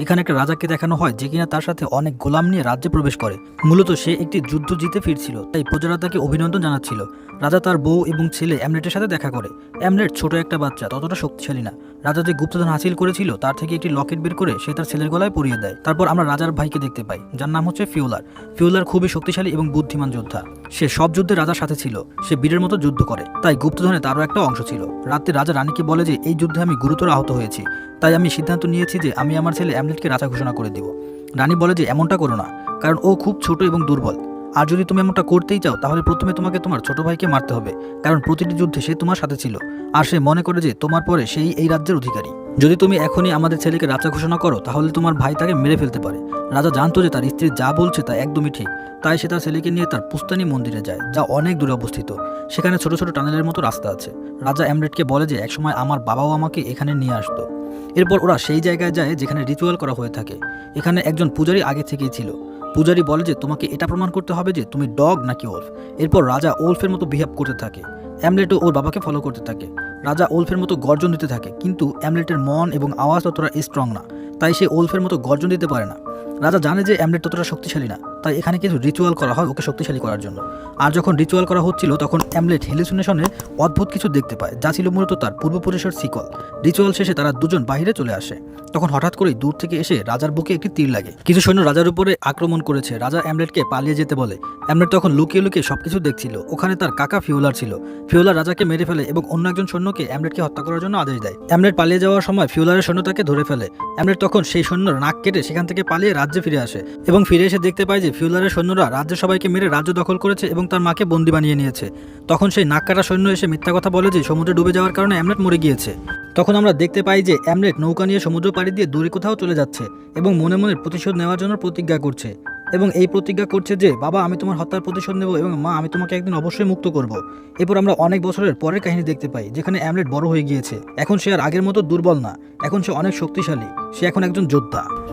এখানে একটা রাজাকে দেখানো হয় যে কিনা তার সাথে অনেক গোলাম নিয়ে রাজ্যে প্রবেশ করে। মূলত সে একটি যুদ্ধ জিতে ফিরছিল, তাই প্রজারা তাকে অভিনন্দন জানাচ্ছিল। রাজা তার বউ এবং ছেলে অ্যামলেটের সাথে দেখা করে। অ্যামলেট ছোট একটা বাচ্চা, ততটা শক্তিশালী না। রাজা যে গুপ্তধন হাসিল করেছিল তার থেকে একটি লকেট বের করে সে তার ছেলের গলায় পরিয়ে দেয়। তারপর আমরা রাজার ভাইকে দেখতে পাই, যার নাম হচ্ছে ফিওলার। ফিওলার খুবই শক্তিশালী এবং বুদ্ধিমান যোদ্ধা। সে সব যুদ্ধে রাজার সাথে ছিল, সে বীরের মতো যুদ্ধ করে, তাই গুপ্তধনে তারও একটা অংশ ছিল। রাতে রাজা রানীকে বলে যে এই যুদ্ধে আমি গুরুতর আহত হয়েছি, তাই আমি সিদ্ধান্ত নিয়েছি যে আমি আমার ছেলে অ্যামলেটকে রাজা ঘোষণা করে দিব। রানী বলে যে এমনটা করো না, কারণ ও খুব ছোট এবং দুর্বল। আর যদি তুমি এমনটা করতেই চাও তাহলে প্রথমে তোমাকে তোমার ছোট ভাইকে মারতে হবে, কারণ প্রতিটি যুদ্ধে সে তোমার সাথে ছিল, আর সে মনে করে যে তোমার পরে সেই এই রাজ্যের অধিকারী। যদি তুমি এখনই আমাদের ছেলেকে রাজা ঘোষণা করো তাহলে তোমার ভাই তাকে মেরে ফেলতে পারে। রাজা জানতো যে তার স্ত্রী যা বলছে তা একদমই ঠিক, তাই সে তার ছেলেকে নিয়ে তার পুস্তানি মন্দিরে যায়, যা অনেক দূরে অবস্থিত। সেখানে ছোট ছোট টানেলের মতো রাস্তা আছে। রাজা অ্যামলেটকে বলে যে একসময় আমার বাবাও আমাকে এখানে নিয়ে আসতো। এরপর ওরা সেই জায়গায় যায় যেখানে রিচুয়াল করা হয়ে থাকে। এখানে একজন পূজারী আগে থেকেই ছিল। পূজারী বলে যে তোমাকে এটা প্রমাণ করতে হবে যে তুমি ডগ নাকি ওলফ। এরপর রাজা ওলফের মতো বিহেভ করতে থাকে। অ্যামলেটও ওর বাবাকে ফলো করতে থাকে। রাজা ওলফের মতো গর্জন দিতে থাকে, কিন্তু অ্যামলেটের মন এবং আওয়াজ ততটা স্ট্রং না, তাই সে ওলফের মতো গর্জন দিতে পারে না। রাজা জানে যে অ্যামলেট ততটা শক্তিশালী না, তাই এখানে কিছু রিচুয়াল করা হয় ওকে শক্তিশালী করার জন্য। আর যখন রিচুয়াল করা হচ্ছিল তখন অ্যামলেট হেলুসিনেশনের অদ্ভুত কিছু দেখতে পায়, যা ছিল মূলত তার পূর্বপুরুষের শিকল। রিচুয়াল শেষে তারা দুজন বাইরে চলে আসে। তখন হঠাৎ করেই দূর থেকে এসে রাজার বুকে একটি তীর লাগে। কিছু সৈন্য রাজার উপরে আক্রমণ করেছে। রাজা অ্যামলেটকে পালিয়ে যেতে বলে। অ্যামলেট তখন লুকিয়ে লুকিয়ে সবকিছু দেখছিল। ওখানে তার কাকা ফিওলার ছিল। ফিওলার রাজাকে মেরে ফেলে এবং অন্য একজন সৈন্যকে অ্যামলেটকে হত্যা করার জন্য আদেশ দেয়। অ্যামলেট পালিয়ে যাওয়ার সময় ফিওলারের সৈন্য তাকে ধরে ফেলে। অ্যামলেট তখন সেই সৈন্যর নাক কেটে সেখান থেকে পালিয়ে রাজ্যে ফিরে আসে এবং ফিরে এসে দেখতে পায় যে ফিওলারের সৈন্যরা রাজ্যের সবাইকে মেরে রাজ্য দখল করেছে এবং তার মাকে বন্দী বানিয়ে নিয়েছে। তখন সেই নাক কাটা সৈন্য এসে মিথ্যা কথা বলে যে সমুদ্রে ডুবে যাওয়ার কারণে অ্যামলেট মরে গিয়েছে। তখন আমরা দেখতে পাই যে অ্যামলেট নৌকা নিয়ে সমুদ্র পাড়ি দিয়ে দূরে কোথাও চলে যাচ্ছে এবং মনে মনে প্রতিশোধ নেওয়ার জন্য প্রতিজ্ঞা করছে। এবং এই প্রতিজ্ঞা করছে যে বাবা আমি তোমার হত্যার প্রতিশোধ নেব এবং মা আমি তোমাকে একদিন অবশ্যই মুক্ত করব। এরপর আমরা অনেক বছরের পরের কাহিনী দেখতে পাই, যেখানে অ্যামলেট বড় হয়ে গিয়েছে। এখন সে আর আগের মতো দুর্বল না, এখন সে অনেক শক্তিশালী। সে এখন একজন যোদ্ধা।